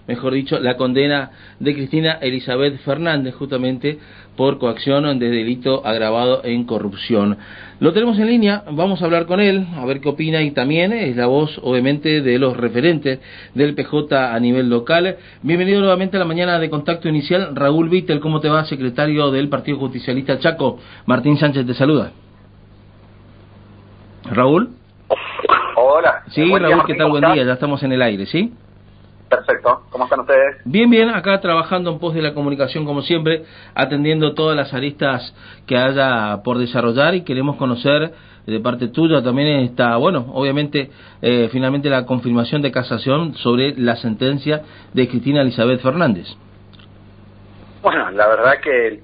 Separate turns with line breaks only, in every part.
mejor dicho, la condena de Cristina Elizabeth Fernández, justamente por coacción de delito agravado en corrupción. Lo tenemos en línea, vamos a hablar con él, a ver qué opina, y también es la voz, obviamente, de los referentes del PJ a nivel local. Bienvenido nuevamente a la mañana de Contacto Inicial. Raúl Vittel, ¿cómo te va? Secretario del Partido Justicialista Chaco. Martín Sánchez te saluda. ¿Raúl?
Hola.
Sí, Raúl, ¿qué tal? Buen día, ya estamos en el aire, ¿sí?
Perfecto. ¿Cómo están ustedes?
Bien, bien, acá trabajando en pos de la comunicación, como siempre, atendiendo todas las aristas que haya por desarrollar, y queremos conocer de parte tuya también está, bueno, obviamente, finalmente la confirmación de casación sobre la sentencia de Cristina Elizabeth Fernández.
Bueno, la verdad que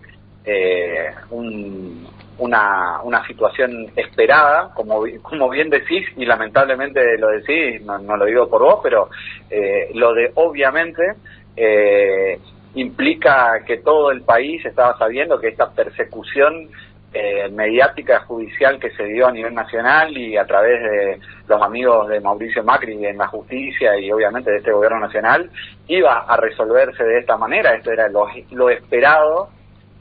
una situación esperada, como bien decís, y lamentablemente lo decís, no lo digo por vos, pero lo de obviamente implica que todo el país estaba sabiendo que esta persecución mediática judicial que se dio a nivel nacional y a través de los amigos de Mauricio Macri en la justicia y obviamente de este gobierno nacional iba a resolverse de esta manera. Esto era lo esperado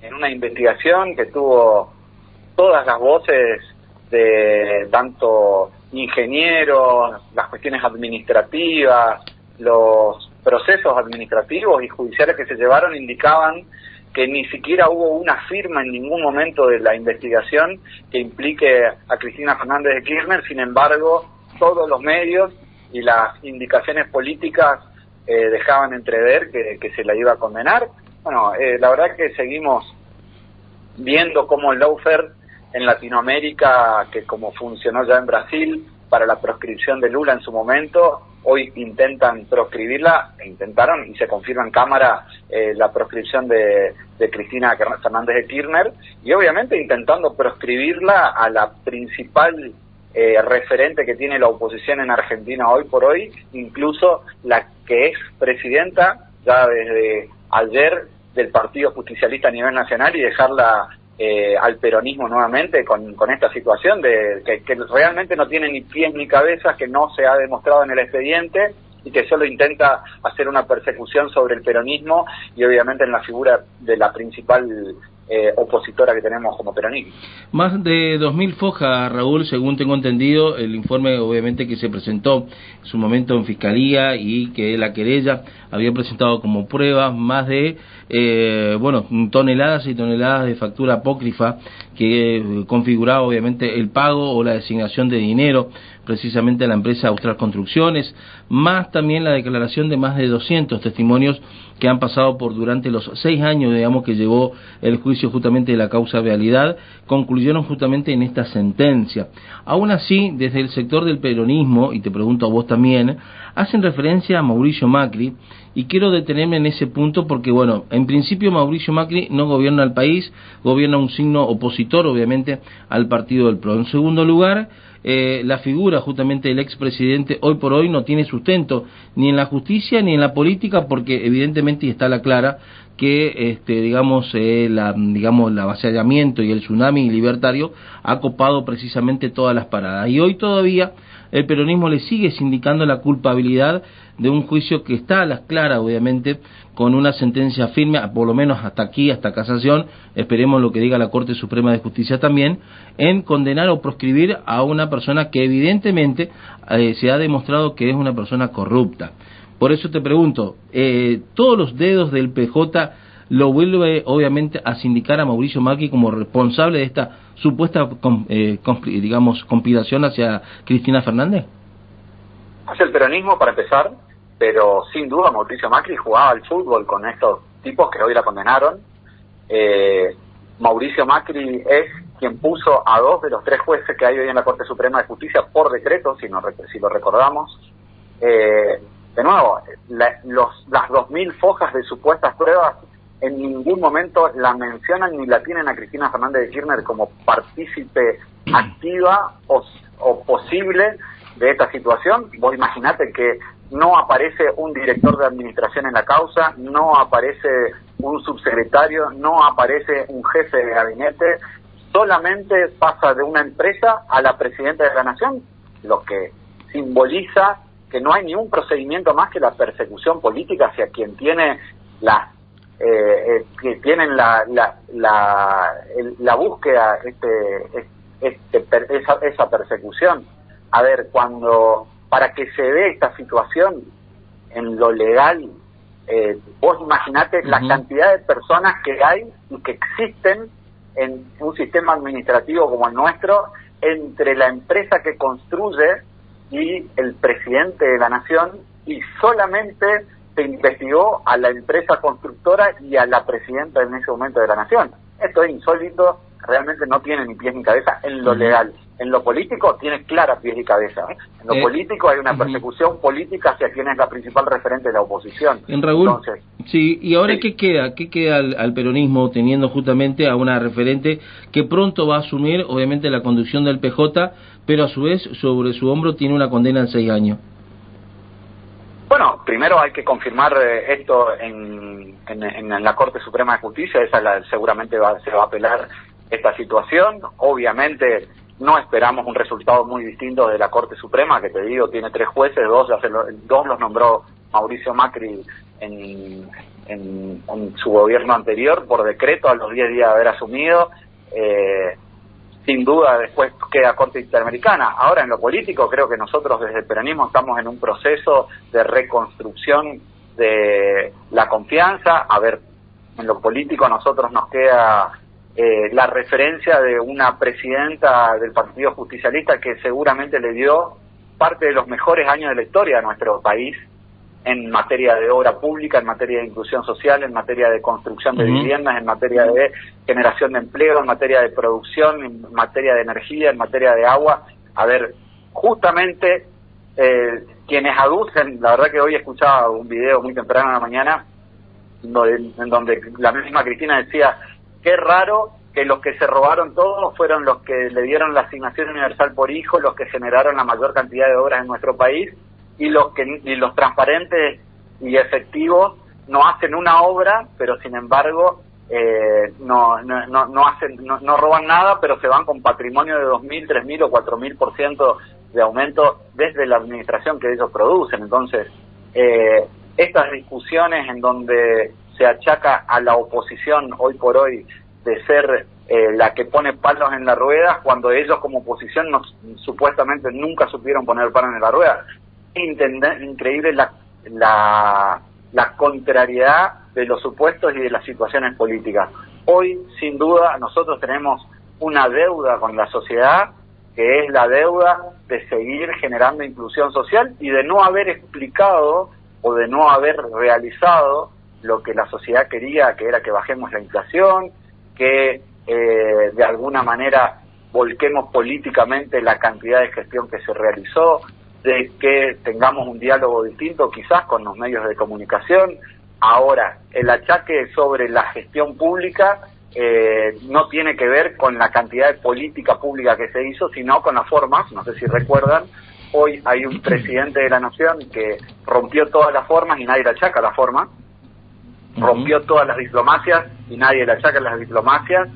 en una investigación que tuvo todas las voces de tanto ingenieros, las cuestiones administrativas, los procesos administrativos y judiciales que se llevaron indicaban que ni siquiera hubo una firma en ningún momento de la investigación que implique a Cristina Fernández de Kirchner. Sin embargo, todos los medios y las indicaciones políticas dejaban entrever que se la iba a condenar. Bueno, la verdad que seguimos viendo cómo el lawfare en Latinoamérica, que como funcionó ya en Brasil para la proscripción de Lula en su momento, hoy intentan proscribirla, intentaron y se confirma en Cámara la proscripción de Cristina Fernández de Kirchner, y obviamente intentando proscribirla a la principal referente que tiene la oposición en Argentina hoy por hoy, incluso la que es presidenta ya desde ayer del Partido Justicialista a nivel nacional, y dejarla al peronismo nuevamente con esta situación de que realmente no tiene ni pies ni cabezas, que no se ha demostrado en el expediente y que solo intenta hacer una persecución sobre el peronismo y obviamente en la figura de la principal opositora que tenemos como peronismo.
Más de 2.000 fojas, Raúl, según tengo entendido, el informe obviamente que se presentó en su momento en Fiscalía y que la querella había presentado como pruebas, más de toneladas y toneladas de factura apócrifa que configuraba obviamente el pago o la designación de dinero precisamente a la empresa Austral Construcciones, más también la declaración de más de 200 testimonios que han pasado por durante los 6 años, digamos, que llevó el juicio justamente de la causa realidad, concluyeron justamente en esta sentencia. Aún así, desde el sector del peronismo, y te pregunto a vos también, hacen referencia a Mauricio Macri, y quiero detenerme en ese punto porque, bueno, en principio Mauricio Macri no gobierna el país, gobierna un signo opositor, obviamente, al partido del PRO. En segundo lugar, la figura justamente del expresidente hoy por hoy no tiene sustento ni en la justicia ni en la política, porque evidentemente, y está la clara, que el avasallamiento y el tsunami libertario ha copado precisamente todas las paradas, y hoy todavía el peronismo le sigue sindicando la culpabilidad de un juicio que está a las claras, obviamente, con una sentencia firme, por lo menos hasta aquí, hasta casación, esperemos lo que diga la Corte Suprema de Justicia también, en condenar o proscribir a una persona que evidentemente se ha demostrado que es una persona corrupta. Por eso te pregunto, todos los dedos del PJ lo vuelve obviamente a sindicar a Mauricio Macri como responsable de esta supuesta conspiración hacia Cristina Fernández.
Es el peronismo para empezar, pero sin duda Mauricio Macri jugaba al fútbol con estos tipos que hoy la condenaron. Mauricio Macri es quien puso a 2 de los 3 jueces que hay hoy en la Corte Suprema de Justicia por decreto, si lo recordamos. De nuevo, las 2.000 fojas de supuestas pruebas en ningún momento la mencionan ni la tienen a Cristina Fernández de Kirchner como partícipe activa o posible de esta situación. Vos imaginate que no aparece un director de administración en la causa, no aparece un subsecretario, no aparece un jefe de gabinete, solamente pasa de una empresa a la presidenta de la nación, lo que simboliza que no hay ningún procedimiento más que la persecución política hacia quien tiene que tienen la búsqueda, esa persecución. A ver, para que se dé esta situación en lo legal, vos imaginate la cantidad de personas que hay y que existen en un sistema administrativo como el nuestro, entre la empresa que construye y el presidente de la nación, y solamente se investigó a la empresa constructora y a la presidenta en ese momento de la nación. Esto es insólito, realmente no tiene ni pies ni cabeza en lo legal. En lo político tiene claras pies y cabeza. En lo político hay una persecución política hacia quien es la principal referente de la oposición.
En Raúl,
entonces,
sí, y ahora
sí.
¿Qué queda al peronismo teniendo justamente a una referente que pronto va a asumir obviamente la conducción del PJ, pero a su vez sobre su hombro tiene una condena en 6 años?
Bueno, primero hay que confirmar esto en la Corte Suprema de Justicia. Seguramente se va a apelar esta situación. Obviamente no esperamos un resultado muy distinto de la Corte Suprema, que te digo, tiene 3 jueces, dos los nombró Mauricio Macri en su gobierno anterior por decreto a los 10 días de haber asumido. Sin duda después queda Corte Interamericana. Ahora en lo político creo que nosotros desde el peronismo estamos en un proceso de reconstrucción de la confianza. A ver, en lo político a nosotros nos queda la referencia de una presidenta del Partido Justicialista que seguramente le dio parte de los mejores años de la historia a nuestro país en materia de obra pública, en materia de inclusión social, en materia de construcción de viviendas, en materia de generación de empleo, en materia de producción, en materia de energía, en materia de agua. A ver, justamente quienes aducen, la verdad que hoy escuchaba un video muy temprano en la mañana en donde la misma Cristina decía, qué raro que los que se robaron todo fueron los que le dieron la asignación universal por hijo, los que generaron la mayor cantidad de obras en nuestro país, y los transparentes y efectivos no hacen una obra, pero sin embargo no roban nada, pero se van con patrimonio de 2.000, 3.000 o 4.000% de aumento desde la administración que ellos producen. Entonces, estas discusiones en donde se achaca a la oposición hoy por hoy de ser la que pone palos en la rueda, cuando ellos como oposición supuestamente nunca supieron poner palos en la rueda. Increíble la contrariedad de los supuestos y de las situaciones políticas. Hoy, sin duda, nosotros tenemos una deuda con la sociedad, que es la deuda de seguir generando inclusión social y de no haber explicado o de no haber realizado lo que la sociedad quería, que era que bajemos la inflación, que de alguna manera volquemos políticamente la cantidad de gestión que se realizó, de que tengamos un diálogo distinto quizás con los medios de comunicación. Ahora, el achaque sobre la gestión pública no tiene que ver con la cantidad de política pública que se hizo, sino con las formas. No sé si recuerdan, hoy hay un presidente de la nación que rompió todas las formas y nadie le achaca la forma, rompió todas las diplomacias y nadie le achaca las diplomacias,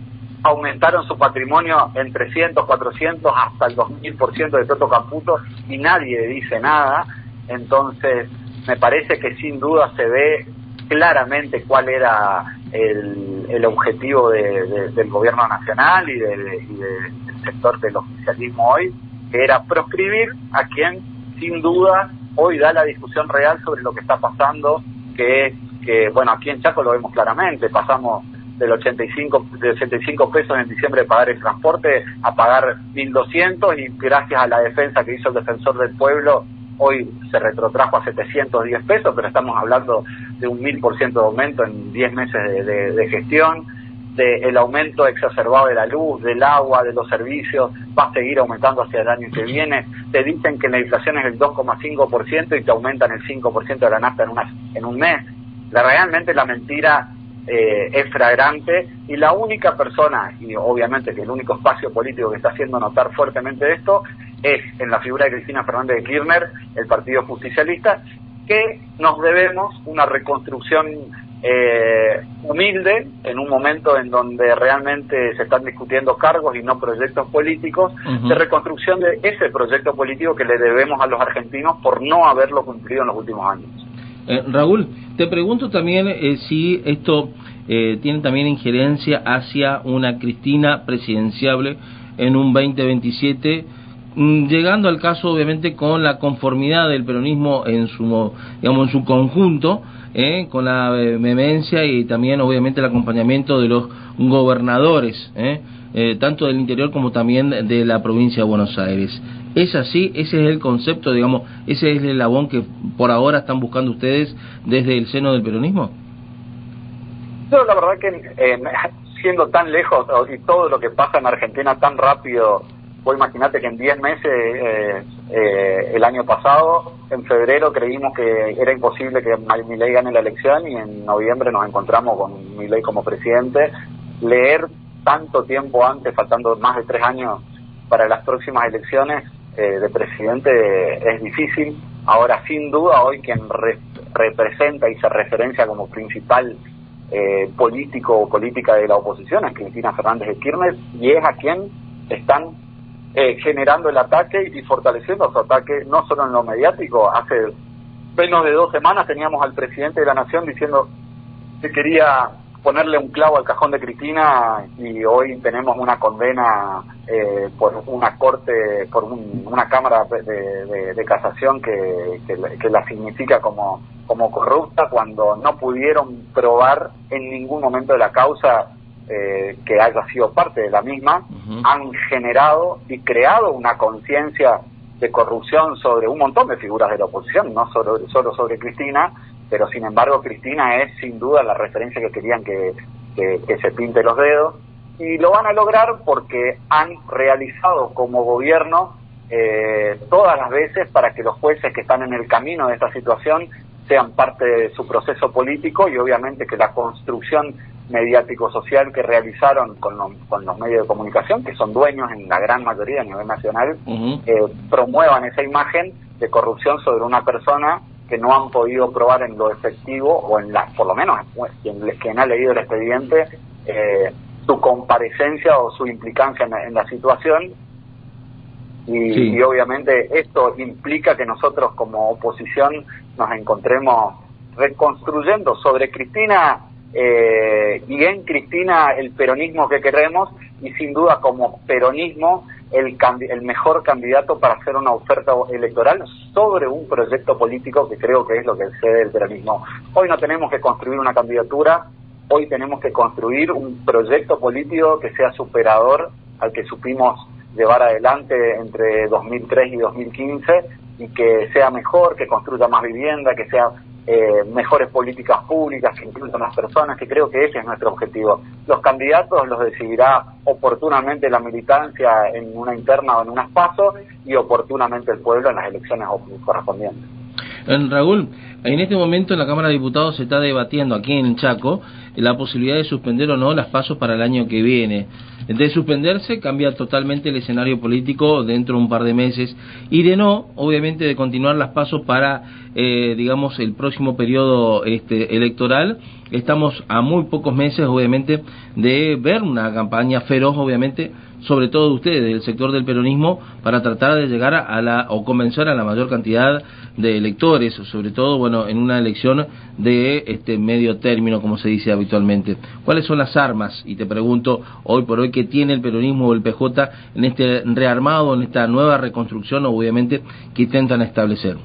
aumentaron su patrimonio en 300, 400, hasta el 2000% de Toto Caputo y nadie dice nada. Entonces me parece que sin duda se ve claramente cuál era el objetivo del gobierno nacional y del sector del oficialismo hoy, que era proscribir a quien sin duda hoy da la discusión real sobre lo que está pasando, que es que, bueno, aquí en Chaco lo vemos claramente, pasamos de 85 pesos en diciembre de pagar el transporte a pagar 1.200, y gracias a la defensa que hizo el defensor del pueblo hoy se retrotrajo a 710 pesos, pero estamos hablando de un 1000% de aumento en 10 meses de gestión, del aumento exacerbado de la luz, del agua, de los servicios, va a seguir aumentando hacia el año que viene. Te dicen que la inflación es el 2,5% y te aumentan el 5% de la nafta en un mes. Realmente la mentira es flagrante, y la única persona, y obviamente que el único espacio político que está haciendo notar fuertemente esto, es en la figura de Cristina Fernández de Kirchner, el Partido Justicialista, que nos debemos una reconstrucción humilde, en un momento en donde realmente se están discutiendo cargos y no proyectos políticos, de reconstrucción de ese proyecto político que le debemos a los argentinos por no haberlo cumplido en los últimos años.
Raúl, te pregunto también si esto tiene también injerencia hacia una Cristina presidenciable en un 2027, llegando al caso obviamente con la conformidad del peronismo en su, digamos, en su conjunto, con la vehemencia y también obviamente el acompañamiento de los gobernadores, tanto del interior como también de la provincia de Buenos Aires. ¿Es así? ¿Ese es el concepto, digamos, ese es el eslabón que por ahora están buscando ustedes desde el seno del peronismo?
Yo la verdad que siendo tan lejos y todo lo que pasa en Argentina tan rápido, vos imaginate que en 10 meses, el año pasado, en febrero creímos que era imposible que Milei gane la elección y en noviembre nos encontramos con Milei como presidente. Leer tanto tiempo antes, faltando más de 3 años para las próximas elecciones de presidente, es difícil. Ahora, sin duda, hoy quien representa y se referencia como principal político o política de la oposición es Cristina Fernández de Kirchner, y es a quien están generando el ataque y fortaleciendo su ataque, no solo en lo mediático. Hace menos de 2 semanas teníamos al presidente de la Nación diciendo que quería ponerle un clavo al cajón de Cristina, y hoy tenemos una condena por una corte, por una cámara de casación que la significa como corrupta, cuando no pudieron probar en ningún momento de la causa que haya sido parte de la misma. Han generado y creado una conciencia de corrupción sobre un montón de figuras de la oposición, no solo sobre Cristina, pero sin embargo Cristina es sin duda la referencia que querían que se pinte los dedos, y lo van a lograr porque han realizado como gobierno todas las veces para que los jueces que están en el camino de esta situación sean parte de su proceso político, y obviamente que la construcción mediático-social que realizaron con los medios de comunicación, que son dueños en la gran mayoría a nivel nacional, promuevan esa imagen de corrupción sobre una persona que no han podido probar en lo efectivo, o por lo menos quien ha leído el expediente, su comparecencia o su implicancia en la situación. Y obviamente esto implica que nosotros como oposición nos encontremos reconstruyendo sobre Cristina y en Cristina el peronismo que queremos, y sin duda como peronismo el mejor candidato para hacer una oferta electoral sobre un proyecto político que creo que es lo que excede el peronismo. Hoy no tenemos que construir una candidatura, hoy tenemos que construir un proyecto político que sea superador al que supimos llevar adelante entre 2003 y 2015, y que sea mejor, que construya más vivienda, que sea mejores políticas públicas que incluyan a las personas, que creo que ese es nuestro objetivo. Los candidatos los decidirá oportunamente la militancia en una interna o en unas PASO, y oportunamente el pueblo en las elecciones correspondientes.
Raúl, en este momento en la Cámara de Diputados se está debatiendo aquí en Chaco la posibilidad de suspender o no las PASO para el año que viene. De suspenderse cambia totalmente el escenario político dentro de un par de meses, y de no, obviamente, de continuar las PASO para, digamos, el próximo periodo electoral. Estamos a muy pocos meses, obviamente, de ver una campaña feroz, obviamente, sobre todo de ustedes, del sector del peronismo, para tratar de llegar o convencer a la mayor cantidad de electores, sobre todo, bueno, en una elección de medio término, como se dice habitualmente. ¿Cuáles son las armas, y te pregunto, hoy por hoy, que tiene el peronismo o el PJ en este rearmado, en esta nueva reconstrucción, obviamente, que intentan establecer?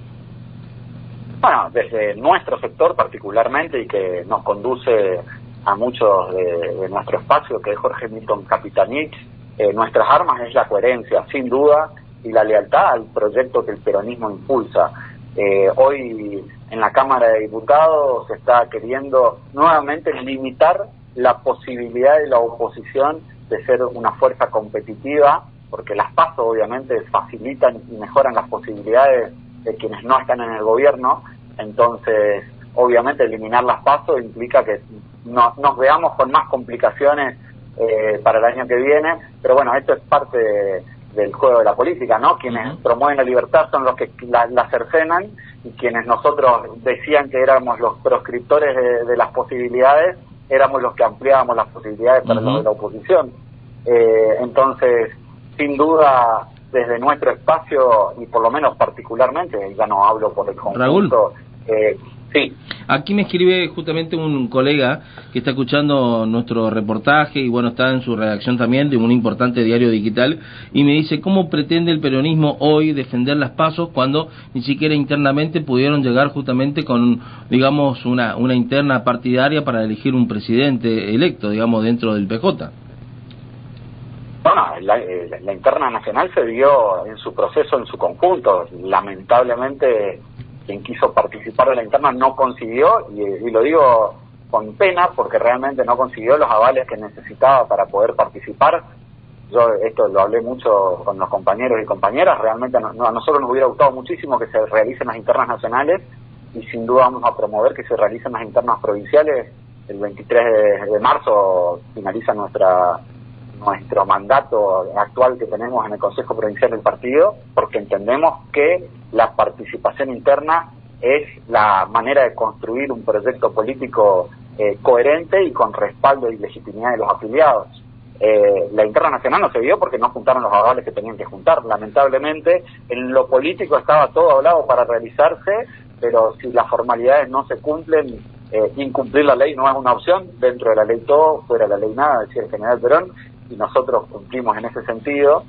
Bueno, desde nuestro sector particularmente, y que nos conduce a muchos de nuestro espacio, que es Jorge Milton Capitanich, nuestras armas es la coherencia, sin duda, y la lealtad al proyecto que el peronismo impulsa. Hoy en la Cámara de Diputados se está queriendo nuevamente limitar la posibilidad de la oposición de ser una fuerza competitiva, porque las PASO obviamente facilitan y mejoran las posibilidades de quienes no están en el gobierno. Entonces, obviamente eliminar las PASO implica que nos veamos con más complicaciones para el año que viene, pero bueno, esto es parte del juego de la política, ¿no? Quienes promueven la libertad son los que la cercenan, y quienes nosotros decían que éramos los proscriptores de las posibilidades, éramos los que ampliábamos las posibilidades para los de la oposición. Entonces, sin duda, desde nuestro espacio, y por lo menos particularmente, ya no hablo por el conjunto.
Raúl.
Sí.
Aquí me escribe justamente un colega que está escuchando nuestro reportaje y bueno, está en su redacción también de un importante diario digital, y me dice: ¿cómo pretende el peronismo hoy defender las PASO cuando ni siquiera internamente pudieron llegar justamente con, digamos, una interna partidaria para elegir un presidente electo, digamos, dentro del PJ?
Bueno, la interna nacional se dio en su proceso, en su conjunto. Lamentablemente, quien quiso participar de la interna no consiguió, y lo digo con pena, porque realmente no consiguió los avales que necesitaba para poder participar. Yo esto lo hablé mucho con los compañeros y compañeras. Realmente a nosotros nos hubiera gustado muchísimo que se realicen las internas nacionales, y sin duda vamos a promover que se realicen las internas provinciales. El 23 de marzo finaliza nuestro mandato actual que tenemos en el Consejo Provincial del partido, porque entendemos que la participación interna es la manera de construir un proyecto político coherente y con respaldo y legitimidad de los afiliados. La interna nacional no se dio porque no juntaron los avales que tenían que juntar. Lamentablemente, en lo político estaba todo hablado para realizarse, pero si las formalidades no se cumplen, incumplir la ley no es una opción. Dentro de la ley todo, fuera de la ley nada, decía el general Perón, y nosotros cumplimos en ese sentido.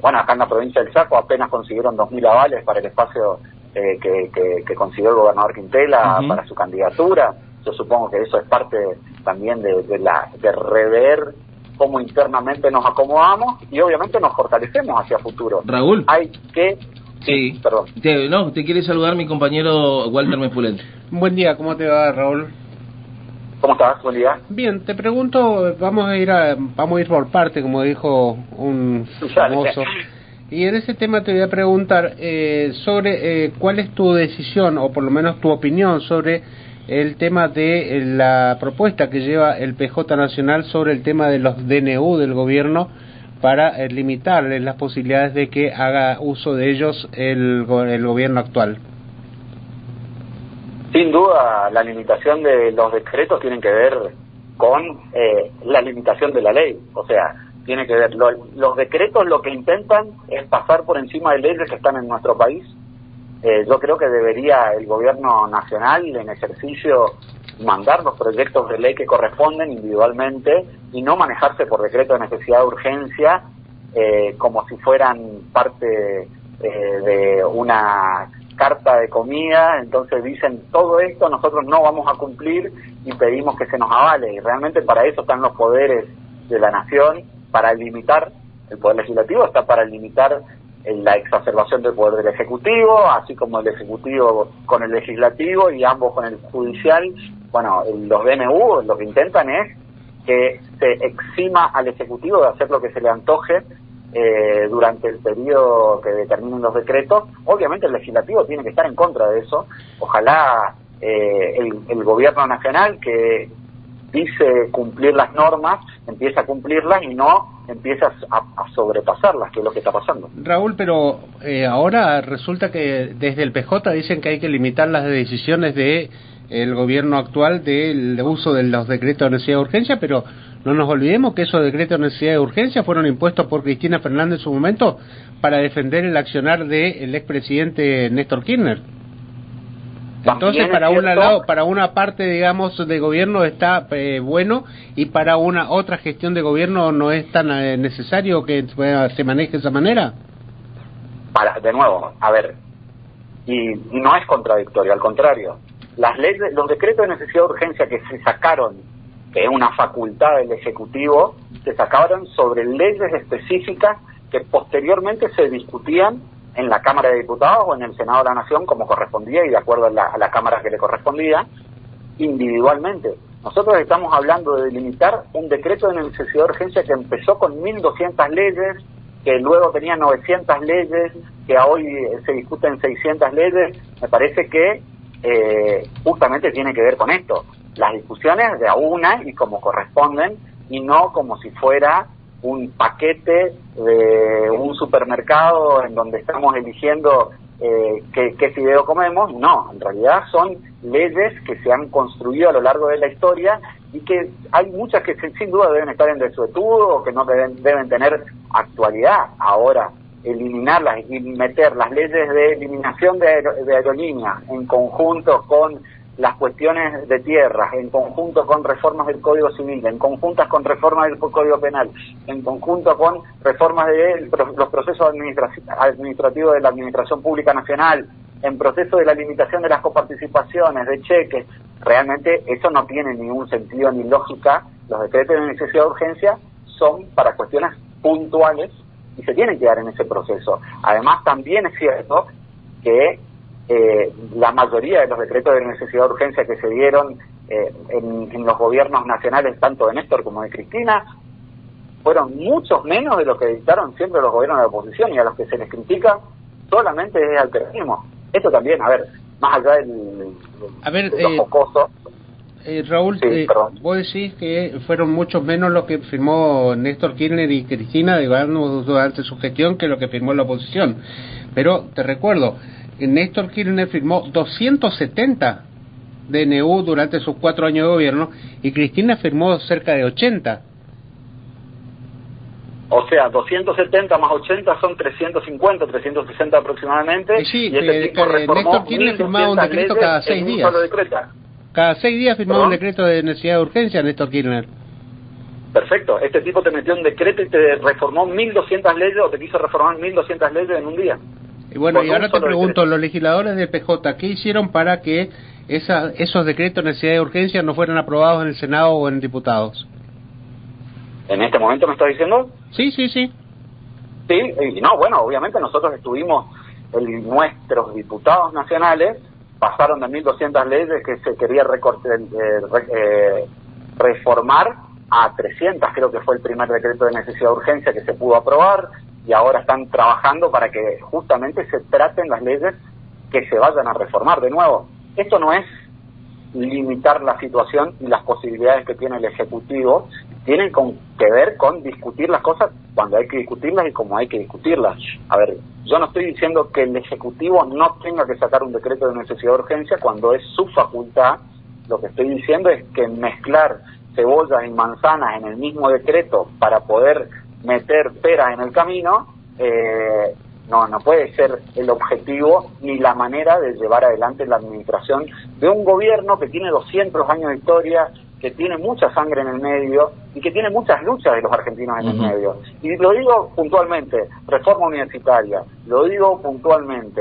Bueno, acá en la provincia del Chaco apenas consiguieron 2.000 avales para el espacio que consiguió el gobernador Quintela para su candidatura. Yo supongo que eso es parte también de rever cómo internamente nos acomodamos, y obviamente nos fortalecemos hacia futuro.
Raúl.
Hay que...
Sí,
perdón.
Te quiere saludar mi compañero Walter Mespulet.
Buen día, ¿cómo te va, Raúl?
¿Cómo estás? Buen día.
Bien, te pregunto, vamos a ir por parte, como dijo un famoso. Y en ese tema te voy a preguntar sobre cuál es tu decisión, o por lo menos tu opinión sobre el tema de la propuesta que lleva el PJ Nacional sobre el tema de los DNU del gobierno para limitarles las posibilidades de que haga uso de ellos el gobierno actual. Sin duda, la limitación de los decretos tiene que ver con la limitación de la ley. O sea, tiene que ver, los decretos lo que intentan es pasar por encima de leyes que están en nuestro país. Yo creo que debería el gobierno nacional, en ejercicio, mandar los proyectos de ley que corresponden individualmente y no manejarse por decreto de necesidad de urgencia como si fueran parte de una carta de comida. Entonces dicen: todo esto nosotros no vamos a cumplir y pedimos que se nos avale. Y realmente para eso están los poderes de la nación, para limitar. El poder legislativo está para limitar la exacerbación del poder del ejecutivo, así como el ejecutivo con el legislativo y ambos con el judicial. Bueno, los DNU lo que intentan es que se exima al ejecutivo de hacer lo que se le antoje durante el periodo que determinen los decretos. Obviamente el legislativo tiene que estar en contra de eso. Ojalá el gobierno nacional, que dice cumplir las normas, empieza a cumplirlas y no empieza a sobrepasarlas, que es lo que está pasando. Raúl, pero ahora resulta que desde el PJ dicen que hay que limitar las decisiones de el gobierno actual del uso de los decretos de necesidad de urgencia, pero no nos olvidemos que esos decretos de necesidad de urgencia fueron impuestos por Cristina Fernández en su momento para defender el accionar del expresidente Néstor Kirchner. Entonces, para una parte, digamos, de gobierno está bueno, y para una otra gestión de gobierno no es tan necesario que se maneje de esa manera. De nuevo, a ver, y no es contradictorio, al contrario. Las leyes, los decretos de necesidad de urgencia que se sacaron, que es una facultad del Ejecutivo, se sacaron sobre leyes específicas que posteriormente se discutían en la Cámara de Diputados o en el Senado de la Nación, como correspondía y de acuerdo a la Cámara que le correspondía, individualmente. Nosotros estamos hablando de delimitar un decreto de necesidad de urgencia que empezó con 1.200 leyes, que luego tenía 900 leyes, que hoy se discuten 600 leyes. Me parece que justamente tiene que ver con esto, las discusiones de a una y como corresponden, y no como si fuera un paquete de un supermercado en donde estamos eligiendo qué fideo comemos. No, en realidad son leyes que se han construido a lo largo de la historia y que hay muchas que sin duda deben estar en desuetudo o que no deben tener actualidad. Ahora, eliminarlas y meter las leyes de eliminación de aerolíneas en conjunto con las cuestiones de tierras, en conjunto con reformas del Código Civil, en conjuntas con reformas del Código Penal, en conjunto con reformas de los procesos administrativos de la Administración Pública Nacional, en proceso de la limitación de las coparticipaciones, de cheques, realmente eso no tiene ningún sentido ni lógica. Los decretos de necesidad de urgencia son para cuestiones puntuales y se tienen que dar en ese proceso. Además, también es cierto que la mayoría de los decretos de necesidad de urgencia que se dieron en los gobiernos nacionales, tanto de Néstor como de Cristina, fueron muchos menos de lo que dictaron siempre los gobiernos de la oposición, y a los que se les critica solamente es al peronismo. Esto también, a ver, más allá de lo jocoso.
Raúl,
sí,
vos decís que fueron muchos menos los que firmó Néstor Kirchner y Cristina, digamos, durante su gestión que lo que firmó la oposición. Pero te recuerdo, Néstor Kirchner firmó 270 DNU durante sus 4 años de gobierno y Cristina firmó cerca de 80.
O sea, 270 más 80 son 350, 360 aproximadamente.
Sí,
y este tipo
Néstor Kirchner firmaba un decreto cada 6 días. Cada 6 días firmaba un decreto de necesidad de urgencia, Néstor Kirchner.
Perfecto. Este tipo te metió un decreto y te reformó 1.200 leyes, o te quiso reformar 1.200 leyes en un día.
Y bueno, y ahora te pregunto, los legisladores del PJ, ¿qué hicieron para que esos decretos de necesidad de urgencia no fueran aprobados en el Senado o en diputados?
¿En este momento me estás diciendo?
Sí.
Sí, y no, bueno, obviamente nosotros nuestros diputados nacionales pasaron de 1.200 leyes que se quería reformar a 300, creo que fue el primer decreto de necesidad de urgencia que se pudo aprobar, y ahora están trabajando para que justamente se traten las leyes que se vayan a reformar. De nuevo, esto no es limitar la situación y las posibilidades que tiene el Ejecutivo, tienen que ver con discutir las cosas cuando hay que discutirlas y como hay que discutirlas. A ver, yo no estoy diciendo que el Ejecutivo no tenga que sacar un decreto de necesidad de urgencia cuando es su facultad. Lo que estoy diciendo es que mezclar cebollas y manzanas en el mismo decreto para poder meter peras en el camino, no puede ser el objetivo ni la manera de llevar adelante la administración de un gobierno que tiene 200 años de historia, que tiene mucha sangre en el medio y que tiene muchas luchas de los argentinos en el medio. Y lo digo puntualmente, reforma universitaria, lo digo puntualmente,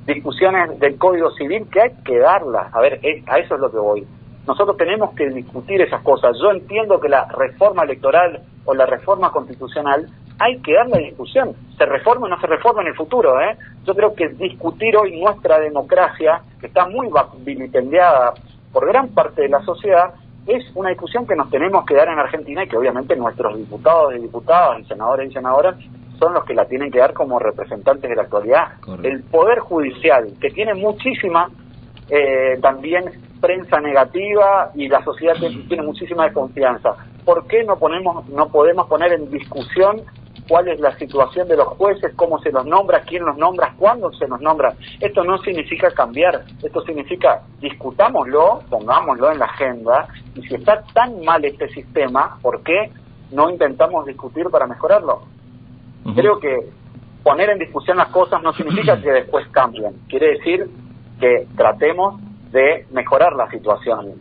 discusiones del Código Civil que hay que darlas. A ver, a eso es lo que voy. Nosotros tenemos que discutir esas cosas. Yo entiendo que la reforma electoral o la reforma constitucional hay que dar la discusión. Se reforma o no se reforma en el futuro, ¿eh? Yo creo que discutir hoy nuestra democracia, que está muy vilipendiada por gran parte de la sociedad, es una discusión que nos tenemos que dar en Argentina y que obviamente nuestros diputados y diputadas y senadores y senadoras son los que la tienen que dar como representantes de la actualidad. Correcto. El Poder Judicial, que tiene muchísima también prensa negativa y la sociedad tiene muchísima desconfianza. ¿Por qué no podemos poner en discusión cuál es la situación de los jueces, cómo se los nombra, quién los nombra, cuándo se los nombra? Esto no significa cambiar, esto significa discutámoslo, pongámoslo en la agenda, y si está tan mal este sistema, ¿por qué no intentamos discutir para mejorarlo? Creo que poner en discusión las cosas no significa que después cambien, quiere decir que tratemos de mejorar la situación.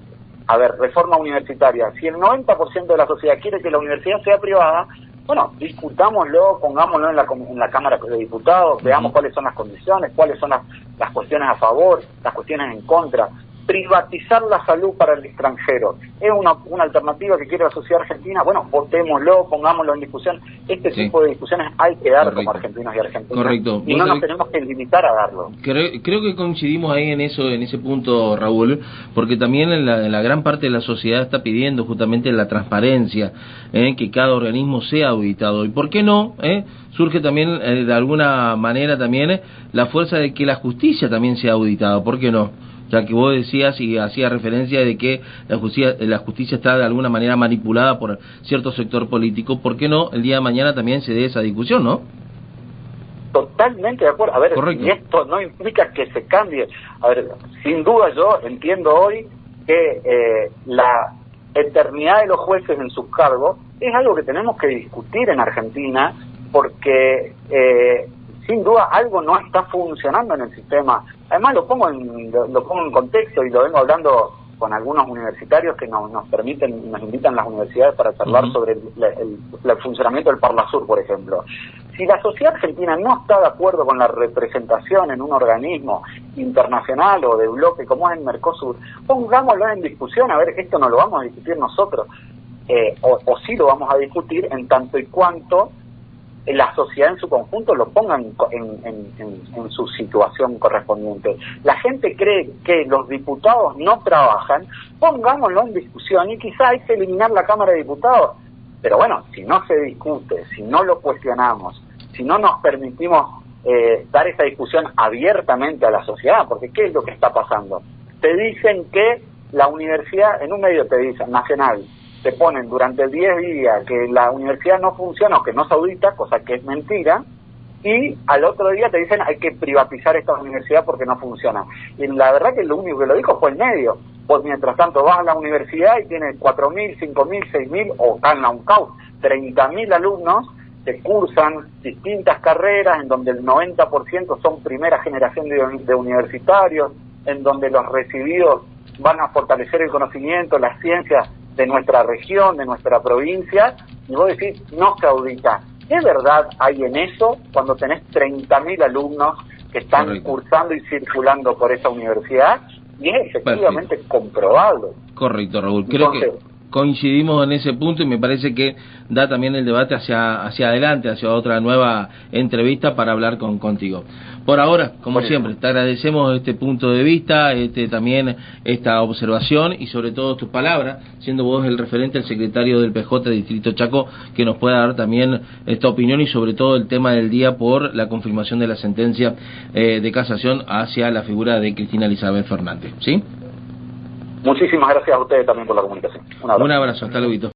A ver, reforma universitaria. Si el 90% de la sociedad quiere que la universidad sea privada, bueno, discutámoslo, pongámoslo en la Cámara de Diputados, veamos cuáles son las condiciones, cuáles son las cuestiones a favor, las cuestiones en contra. Privatizar la salud para el extranjero es una alternativa que quiere la sociedad argentina. Bueno, votémoslo, pongámoslo en discusión. Este tipo de discusiones hay que dar como argentinos y argentinas.
Correcto.
Y no nos tenemos que limitar a darlo.
Creo que coincidimos ahí en ese punto, Raúl, porque también en la gran parte de la sociedad está pidiendo justamente la transparencia, que cada organismo sea auditado. ¿Y por qué no? Surge también de alguna manera también la fuerza de que la justicia también sea auditada. ¿Por qué no? ya que vos decías y hacías referencia de que la justicia está de alguna manera manipulada por cierto sector político. ¿Por qué no el día de mañana también se dé esa discusión, no?
Totalmente de acuerdo. A ver,
correcto.
Y esto no implica que se cambie. A ver, sin duda yo entiendo hoy que la eternidad de los jueces en sus cargos es algo que tenemos que discutir en Argentina, porque sin duda algo no está funcionando en el sistema. Además lo pongo en contexto y lo vengo hablando con algunos universitarios que nos invitan las universidades para charlar sobre el funcionamiento del Parlasur, por ejemplo. Si la sociedad argentina no está de acuerdo con la representación en un organismo internacional o de bloque como es el Mercosur, pongámoslo en discusión, a ver, esto no lo vamos a discutir nosotros, o sí lo vamos a discutir en tanto y cuanto la sociedad en su conjunto lo ponga en su situación correspondiente. La gente cree que los diputados no trabajan, pongámoslo en discusión y quizá hay que eliminar la Cámara de Diputados. Pero bueno, si no se discute, si no lo cuestionamos, si no nos permitimos dar esa discusión abiertamente a la sociedad, porque ¿qué es lo que está pasando? Te dicen que la universidad, en un medio te dicen, nacional, te ponen durante 10 días que la universidad no funciona o que no se audita, cosa que es mentira, y al otro día te dicen hay que privatizar esta universidad porque no funciona. Y la verdad que lo único que lo dijo fue el medio. Pues mientras tanto vas a la universidad y tienes 4.000, 5.000, 6.000 o en la UNCAUT 30.000 alumnos que cursan distintas carreras en donde el 90% son primera generación de universitarios, en donde los recibidos van a fortalecer el conocimiento, las ciencias de nuestra región, de nuestra provincia, y vos decís, no se audita. ¿Qué verdad hay en eso cuando tenés 30.000 alumnos que están cursando y circulando por esa universidad? Y es efectivamente comprobable.
Correcto, Raúl. Creo que coincidimos en ese punto y me parece que da también el debate hacia adelante, hacia otra nueva entrevista para hablar contigo. Por ahora, como siempre, te agradecemos este punto de vista, también esta observación y sobre todo tus palabras, siendo vos el referente, el secretario del PJ Distrito Chaco, que nos pueda dar también esta opinión y sobre todo el tema del día por la confirmación de la sentencia de casación hacia la figura de Cristina Elizabeth Fernández, ¿sí?
Muchísimas gracias a ustedes también por la comunicación.
Un abrazo, hasta luego.